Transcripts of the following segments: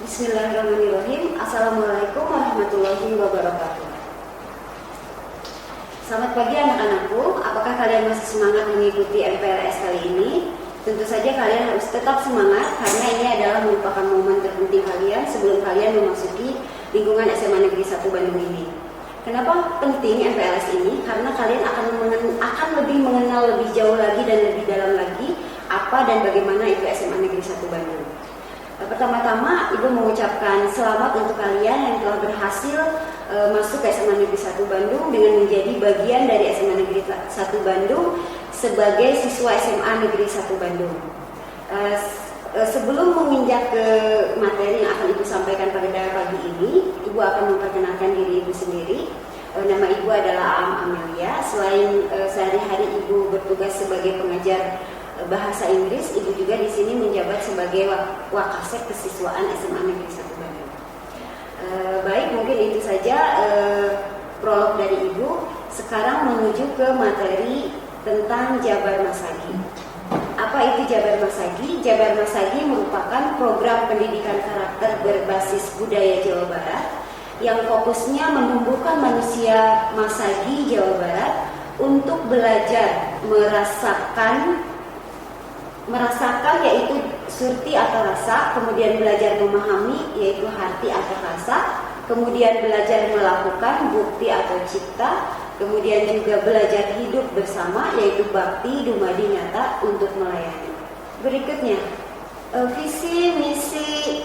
Bismillahirrahmanirrahim. Assalamualaikum warahmatullahi wabarakatuh. Selamat pagi anak-anakku. Apakah kalian masih semangat mengikuti MPLS kali ini? Tentu saja kalian harus tetap semangat karena ini adalah merupakan momen terpenting kalian sebelum kalian memasuki lingkungan SMA Negeri 1 Bandung ini. Kenapa penting MPLS ini? Karena kalian akan lebih mengenal lebih jauh lagi dan lebih dalam lagi apa dan bagaimana itu SMA Negeri 1 Bandung. Pertama-tama, Ibu mengucapkan selamat untuk kalian yang telah berhasil masuk ke SMA Negeri 1 Bandung dengan menjadi bagian dari SMA Negeri 1 Bandung sebagai siswa SMA Negeri 1 Bandung. Sebelum menginjak ke materi yang akan Ibu sampaikan pada pagi ini, Ibu akan memperkenalkan diri Ibu sendiri. Nama Ibu adalah Aam Amelia. Selain sehari-hari Ibu bertugas sebagai pengajar bahasa Inggris, Ibu juga di sini menjabat sebagai Wakasek Kesiswaan SMA Negeri 1 Bandung. Baik, mungkin itu saja prolog dari Ibu. Sekarang menuju ke materi tentang Jabar Masagi. Apa itu Jabar Masagi? Jabar Masagi merupakan program pendidikan karakter berbasis budaya Jawa Barat yang fokusnya menumbuhkan manusia Masagi Jawa Barat untuk belajar merasakan yaitu surti atau rasa, kemudian belajar memahami yaitu hati atau rasa, kemudian belajar melakukan bukti atau cipta, kemudian juga belajar hidup bersama yaitu bakti dumadi nyata untuk melayani. Berikutnya, visi misi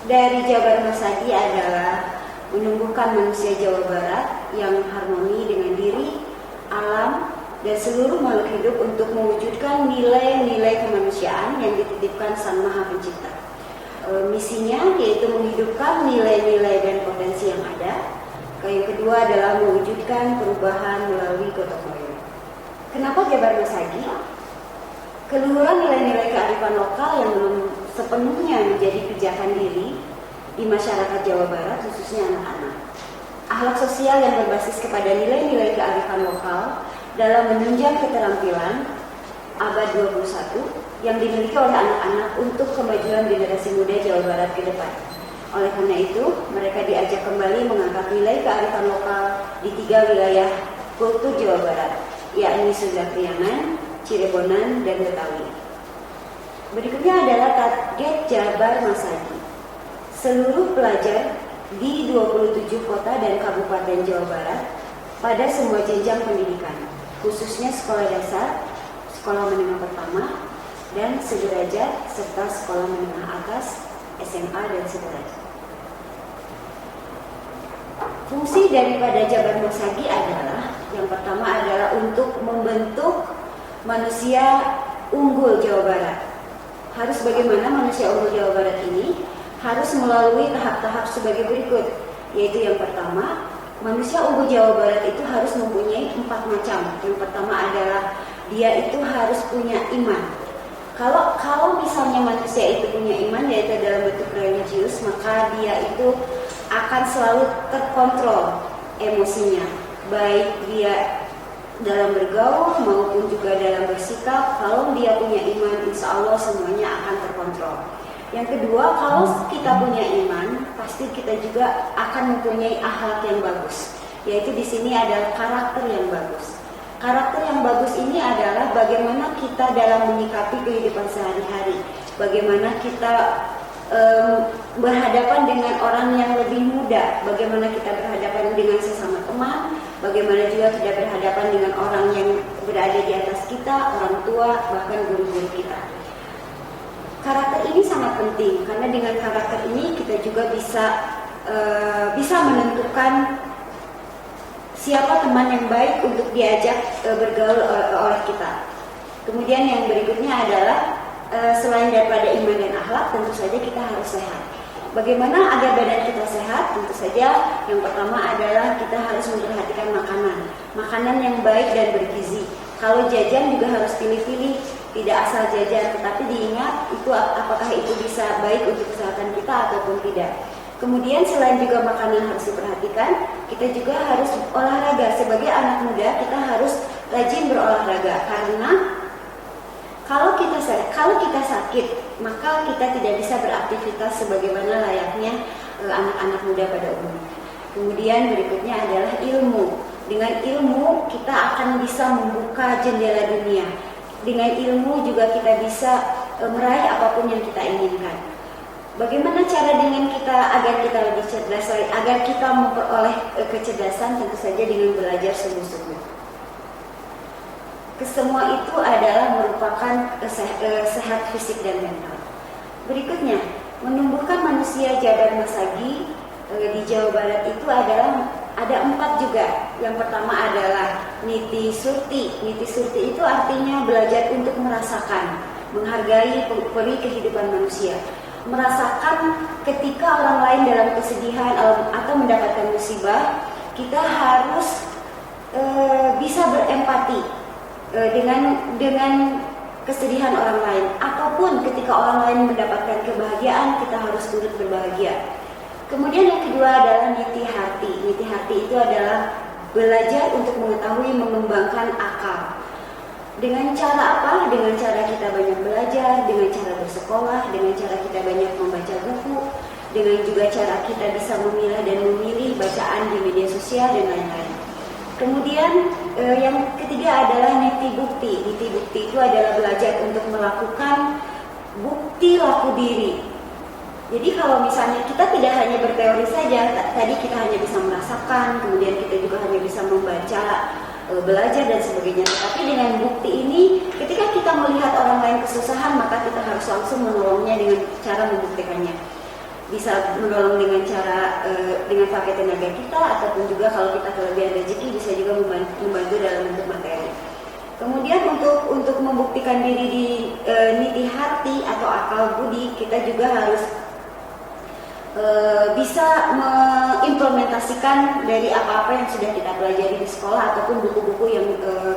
dari Jabar Masagi adalah menumbuhkan manusia Jawa Barat yang harmoni dengan diri, alam, dan seluruh makhluk hidup untuk mewujudkan nilai-nilai kemanusiaan yang dititipkan Sang Maha Pencipta. Misinya yaitu menghidupkan nilai-nilai dan potensi yang ada. Yang kedua adalah mewujudkan perubahan melalui gotong royong. Kenapa Jabar Masagi? Keluhuran nilai-nilai kearifan lokal yang belum sepenuhnya menjadi pijakan diri di masyarakat Jawa Barat, khususnya anak-anak. Akhlak sosial yang berbasis kepada nilai-nilai kearifan lokal dalam menunjang keterampilan abad 21 yang dimiliki oleh anak-anak untuk kemajuan generasi muda Jawa Barat ke depan. Oleh karena itu, mereka diajak kembali mengangkat nilai kearifan lokal di 3 wilayah kultur Jawa Barat, yakni Sunda Priangan, Cirebonan, dan Betawi. Berikutnya adalah target Jabar Masagi. Seluruh pelajar di 27 kota dan kabupaten Jawa Barat pada semua jenjang pendidikan, khususnya sekolah dasar, sekolah menengah pertama, dan sederajat, serta sekolah menengah atas, SMA, dan sederajat. Fungsi daripada Jabar Masagi adalah, yang pertama adalah untuk membentuk manusia unggul Jawa Barat. Harus bagaimana manusia unggul Jawa Barat ini? Harus melalui tahap-tahap sebagai berikut, yaitu yang pertama, manusia unggul Jawa Barat itu harus mempunyai 4 macam. Yang pertama adalah dia itu harus punya iman. Kalau misalnya manusia itu punya iman, yaitu dalam bentuk religius, maka dia itu akan selalu terkontrol emosinya, baik dia dalam bergaul maupun juga dalam bersikap. Kalau dia punya iman, insya Allah semuanya akan terkontrol. Yang kedua, kalau kita punya iman, pasti kita juga akan mempunyai akhlak yang bagus. Yaitu di sini adalah karakter yang bagus. Karakter yang bagus ini adalah bagaimana kita dalam menyikapi kehidupan sehari-hari. Bagaimana kita berhadapan dengan orang yang lebih muda. Bagaimana kita berhadapan dengan sesama teman. Bagaimana juga kita berhadapan dengan orang yang berada di atas kita, orang tua, bahkan guru-guru kita. Karakter ini sangat penting karena dengan karakter ini kita juga bisa menentukan siapa teman yang baik untuk diajak bergaul oleh kita. Kemudian yang berikutnya adalah selain daripada iman dan akhlak, tentu saja kita harus sehat. Bagaimana agar badan kita sehat? Tentu saja yang pertama adalah kita harus memperhatikan makanan yang baik dan bergizi. Kalau jajan juga harus pilih-pilih, tidak asal jajan, tetapi diingat itu apakah itu bisa baik untuk kesehatan kita ataupun tidak. Kemudian selain juga makanan harus diperhatikan, kita juga harus olahraga. Sebagai anak muda kita harus rajin berolahraga karena kalau kalau kita sakit, maka kita tidak bisa beraktivitas sebagaimana layaknya anak-anak muda pada umumnya. Kemudian berikutnya adalah ilmu. Dengan ilmu kita akan bisa membuka jendela dunia. Dengan ilmu juga kita bisa meraih apapun yang kita inginkan. Bagaimana cara dengan kita agar kita lebih cerdas, agar kita memperoleh kecerdasan? Tentu saja dengan belajar sungguh-sungguh. Kesemua itu adalah merupakan sehat fisik dan mental. Berikutnya, menumbuhkan manusia Jabar Masagi di Jawa Barat itu adalah ada 4 juga. Yang pertama adalah Niti Surti. Niti Surti itu artinya belajar untuk merasakan, menghargai peri kehidupan manusia. Merasakan ketika orang lain dalam kesedihan atau mendapatkan musibah, kita harus bisa berempati dengan kesedihan orang lain. Ataupun ketika orang lain mendapatkan kebahagiaan, kita harus turut berbahagia. Kemudian yang kedua adalah Niti Hati. Niti Hati itu adalah belajar untuk mengetahui, mengembangkan akal. Dengan cara apa? Dengan cara kita banyak belajar, dengan cara bersekolah, dengan cara kita banyak membaca buku, dengan juga cara kita bisa memilah dan memilih bacaan di media sosial dan lain-lain. Kemudian yang ketiga adalah Niti Bukti. Niti Bukti itu adalah belajar untuk melakukan bukti laku diri. Jadi kalau misalnya kita tidak hanya berteori saja, tadi kita hanya bisa merasakan, kemudian kita juga hanya bisa membaca, belajar dan sebagainya. Tapi dengan bukti ini, ketika kita melihat orang lain kesusahan, maka kita harus langsung menolongnya dengan cara membuktikannya. Bisa menolong dengan cara dengan pakai tenaga kita, ataupun juga kalau kita kelebihan rezeki bisa juga membantu dalam bentuk materi. Kemudian untuk membuktikan diri di niti hati atau akal budi, kita juga harus bisa mengimplementasikan dari apa-apa yang sudah kita pelajari di sekolah ataupun buku-buku yang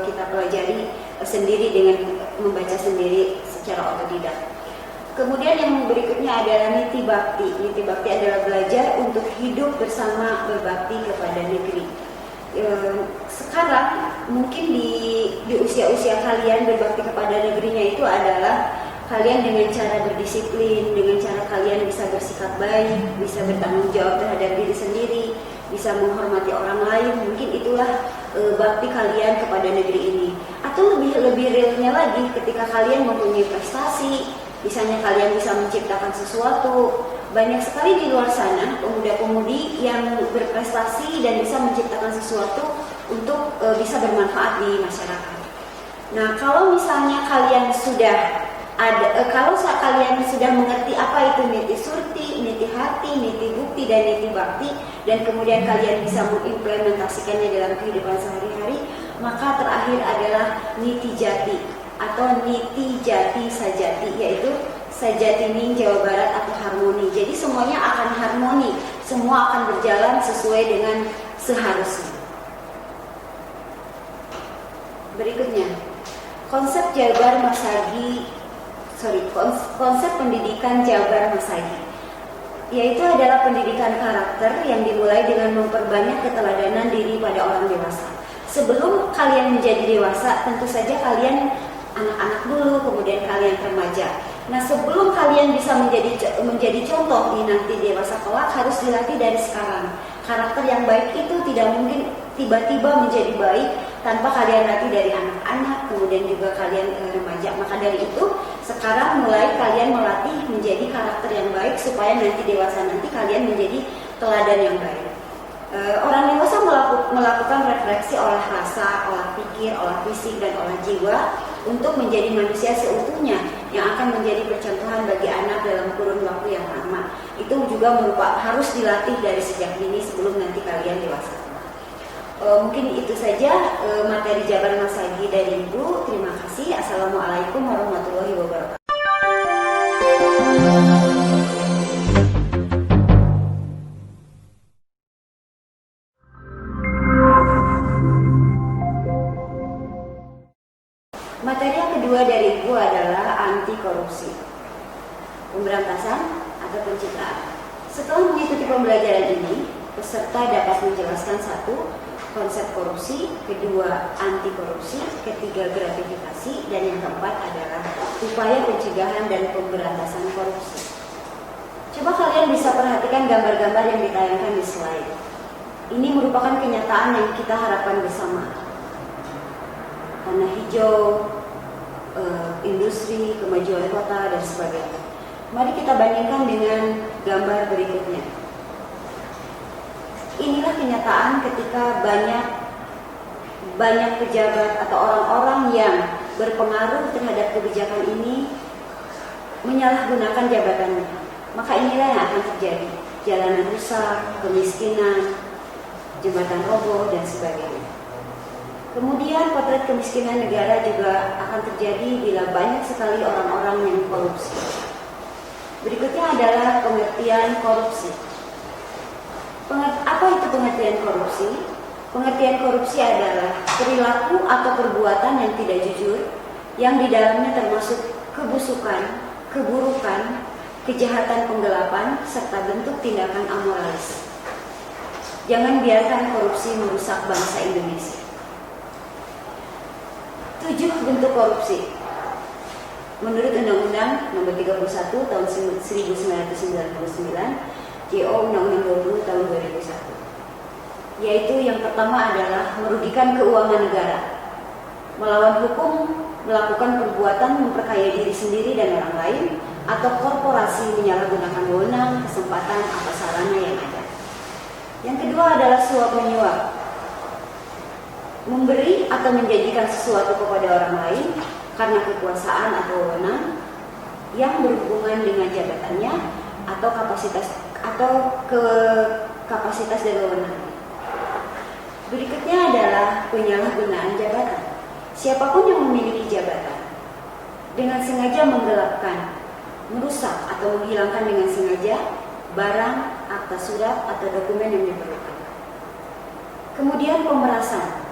kita pelajari sendiri dengan membaca sendiri secara otodidak. Kemudian yang berikutnya adalah niti bakti. Niti bakti adalah belajar untuk hidup bersama, berbakti kepada negeri. Sekarang mungkin di usia-usia kalian berbakti kepada negerinya itu adalah kalian dengan cara berdisiplin, dengan cara kalian bisa bersikap baik, bisa bertanggung jawab terhadap diri sendiri, bisa menghormati orang lain. Mungkin itulah bakti kalian kepada negeri ini. Atau lebih realnya lagi, ketika kalian mempunyai prestasi, misalnya kalian bisa menciptakan sesuatu. Banyak sekali di luar sana pemuda-pemudi yang berprestasi dan bisa menciptakan sesuatu untuk bisa bermanfaat di masyarakat. Nah, kalau misalnya kalian sudah kalau kalian sudah mengerti apa itu niti surti, niti hati, niti bukti, dan niti bakti, dan kemudian kalian bisa mengimplementasikannya dalam kehidupan sehari-hari, maka terakhir adalah niti jati atau niti jati sajati, yaitu sajatining Jawa Barat atau harmoni. Jadi semuanya akan harmoni, semua akan berjalan sesuai dengan seharusnya. Berikutnya, konsep Jabar Masagi. Konsep pendidikan Jabar Masagi, yaitu adalah pendidikan karakter yang dimulai dengan memperbanyak keteladanan diri pada orang dewasa. Sebelum kalian menjadi dewasa, tentu saja kalian anak-anak dulu, kemudian kalian remaja. Nah, sebelum kalian bisa menjadi contoh di nanti dewasa kelak, harus dilatih dari sekarang. Karakter yang baik itu tidak mungkin tiba-tiba menjadi baik tanpa kalian latih dari anak-anak, kemudian juga kalian remaja. Maka dari itu, sekarang mulai kalian melatih menjadi karakter yang baik supaya nanti dewasa nanti kalian menjadi teladan yang baik. Orang dewasa melakukan refleksi olah rasa, olah pikir, olah fisik, dan olah jiwa untuk menjadi manusia seutuhnya yang akan menjadi percontohan bagi anak dalam kurun waktu yang lama. Itu juga harus dilatih dari sejak dini sebelum nanti kalian dewasa. Mungkin itu saja materi Jabar Masagi dari Ibu. Terima kasih. Assalamualaikum warahmatullahi wabarakatuh. Materi yang kedua dari Ibu adalah anti korupsi, pemberantasan atau pencitraan. Setelah mengikuti pembelajaran ini, peserta dapat menjelaskan satu, konsep korupsi, kedua anti korupsi, ketiga gratifikasi, dan yang keempat adalah upaya pencegahan dan pemberantasan korupsi. Coba kalian bisa perhatikan gambar-gambar yang ditayangkan di slide. Ini merupakan kenyataan yang kita harapkan bersama. Tanah hijau, industri, kemajuan kota, dan sebagainya. Mari kita bandingkan dengan gambar berikutnya. Inilah kenyataan ketika banyak pejabat atau orang-orang yang berpengaruh terhadap kebijakan ini menyalahgunakan jabatannya. Maka inilah yang akan terjadi. Jalanan rusak, kemiskinan, jembatan roboh, dan sebagainya. Kemudian potret kemiskinan negara juga akan terjadi bila banyak sekali orang-orang yang korupsi. Berikutnya adalah pengertian korupsi. Apa itu pengertian korupsi? Pengertian korupsi adalah perilaku atau perbuatan yang tidak jujur, yang di dalamnya termasuk kebusukan, keburukan, kejahatan penggelapan, serta bentuk tindakan amoralis. Jangan biarkan korupsi merusak bangsa Indonesia. 7 bentuk korupsi. Menurut Undang-Undang Nomor 31 Tahun 1999, JO Undang-Undang 20 Tahun 2001. Yaitu yang pertama adalah merugikan keuangan negara, melawan hukum, melakukan perbuatan memperkaya diri sendiri dan orang lain, atau korporasi menyalahgunakan wewenang, kesempatan, atau sarana yang ada. Yang kedua adalah suap menyuap, memberi atau menjanjikan sesuatu kepada orang lain karena kekuasaan atau wewenang yang berhubungan dengan jabatannya atau kapasitas dan wewenang. Berikutnya adalah penyalahgunaan jabatan. Siapapun yang memiliki jabatan dengan sengaja menggelapkan, merusak atau menghilangkan dengan sengaja barang, akta surat, atau dokumen yang diperlukan. Kemudian pemerasan.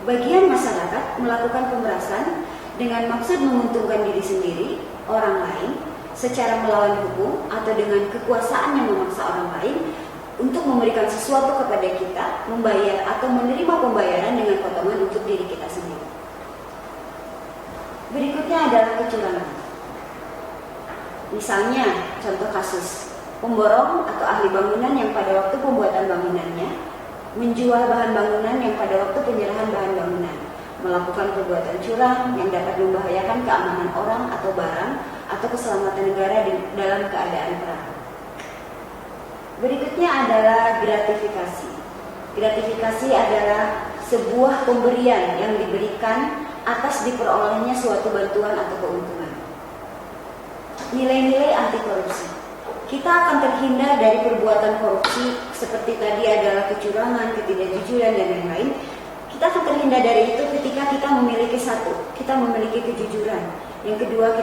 Bagian masyarakat melakukan pemerasan dengan maksud menguntungkan diri sendiri, orang lain, secara melawan hukum atau dengan kekuasaan yang memaksa orang lain untuk memberikan sesuatu kepada kita, membayar atau menerima pembayaran dengan potongan untuk diri kita sendiri. Berikutnya adalah kecurangan. Misalnya, contoh kasus, pemborong atau ahli bangunan yang pada waktu pembuatan bangunannya menjual bahan bangunan yang pada waktu penyerahan bahan bangunan, melakukan perbuatan curang yang dapat membahayakan keamanan orang atau barang atau keselamatan negara dalam keadaan perang. Berikutnya adalah gratifikasi. Gratifikasi adalah sebuah pemberian yang diberikan atas diperolehnya suatu bantuan atau keuntungan. Nilai-nilai anti korupsi. Kita akan terhindar dari perbuatan korupsi seperti tadi adalah kecurangan, ketidakjujuran, dan lain-lain. Kita akan terhindar dari itu ketika kita memiliki satu, kita memiliki kejujuran. Yang kedua,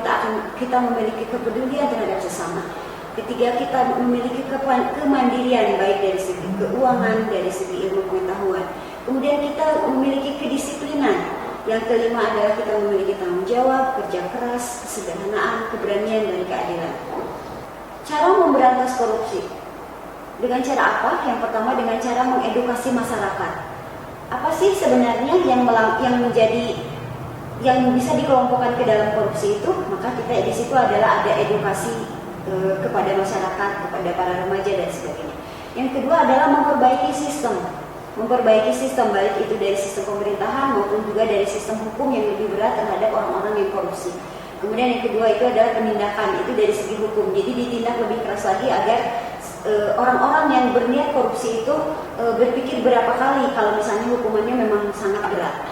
kita memiliki kepedulian terhadap sesama. Ketiga, kita memiliki kemandirian baik dari segi keuangan, dari segi ilmu pengetahuan. Kemudian kita memiliki kedisiplinan. Yang kelima adalah kita memiliki tanggung jawab, kerja keras, kesederhanaan, keberanian, dan keadilan. Cara memberantas korupsi. Dengan cara apa? Yang pertama dengan cara mengedukasi masyarakat. Apa sih sebenarnya yang bisa dikelompokkan ke dalam korupsi itu? Maka kita di situ adalah ada edukasi kepada masyarakat, kepada para remaja dan sebagainya. Yang kedua adalah memperbaiki sistem baik itu dari sistem pemerintahan maupun juga dari sistem hukum yang lebih berat terhadap orang-orang yang korupsi. Kemudian yang kedua itu adalah penindakan, itu dari segi hukum. Jadi ditindak lebih keras lagi agar orang-orang yang berniat korupsi itu berpikir berapa kali kalau misalnya hukumannya memang sangat berat.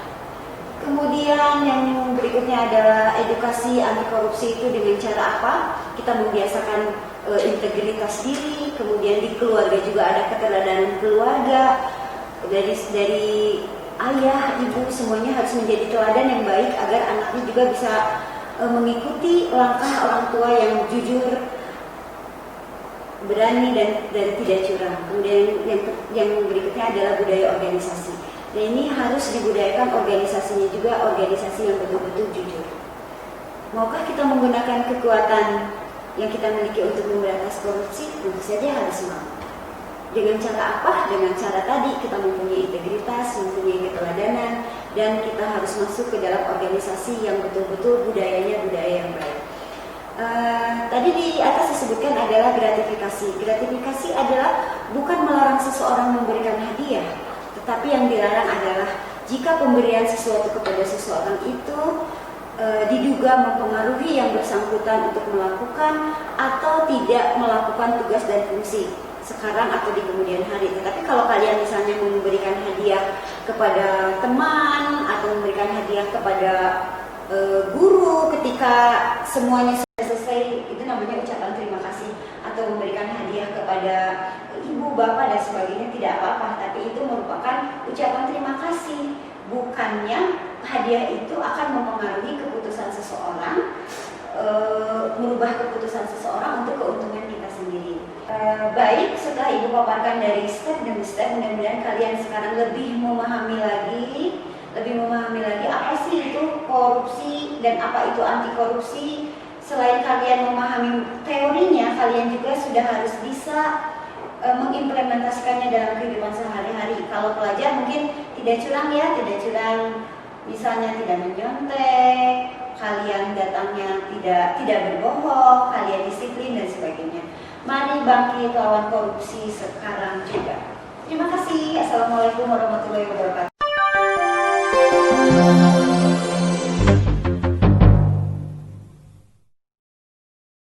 Kemudian yang berikutnya adalah edukasi anti korupsi itu dengan cara apa? Kita membiasakan integritas diri, kemudian di keluarga juga ada keteladanan keluarga, dari ayah, ibu semuanya harus menjadi teladan yang baik agar anaknya juga bisa mengikuti langkah orang tua yang jujur, berani dan tidak curang. Kemudian yang berikutnya adalah budaya organisasi. Dan ini harus dibudayakan organisasinya juga organisasi yang betul-betul jujur. Maukah kita menggunakan kekuatan yang kita miliki untuk memberantas korupsi? Tentu saja harus mau. Dengan cara apa? Dengan cara tadi kita mempunyai integritas, mempunyai keteladanan, dan kita harus masuk ke dalam organisasi yang betul-betul budayanya budaya yang baik. Tadi di atas disebutkan adalah gratifikasi. Gratifikasi adalah bukan melarang seseorang memberikan hadiah, tetapi yang dilarang adalah jika pemberian sesuatu kepada seseorang itu diduga mempengaruhi yang bersangkutan untuk melakukan atau tidak melakukan tugas dan fungsi sekarang atau di kemudian hari. Tetapi kalau kalian misalnya memberikan hadiah kepada teman atau memberikan hadiah kepada guru ketika semuanya sudah selesai, itu namanya ucapan terima kasih. Atau memberikan hadiah kepada ibu, bapak dan sebagainya, tidak apa-apa. Tapi itu merupakan ucapan terima kasih. Bukannya hadiah itu akan mempengaruhi keputusan seseorang, merubah keputusan seseorang untuk keuntungan kita sendiri. Baik, setelah Ibu paparkan dari step demi step, mudah-mudahan kalian sekarang lebih memahami lagi apa sih itu korupsi dan apa itu anti korupsi. Selain kalian memahami teorinya, kalian juga sudah harus bisa mengimplementasikannya dalam kehidupan sehari-hari. Kalau pelajar mungkin tidak curang ya, tidak curang, misalnya tidak menyontek, kalian datangnya tidak berbohong, kalian disiplin dan sebagainya. Mari bangkit lawan korupsi sekarang juga. Terima kasih. Assalamualaikum warahmatullahi wabarakatuh.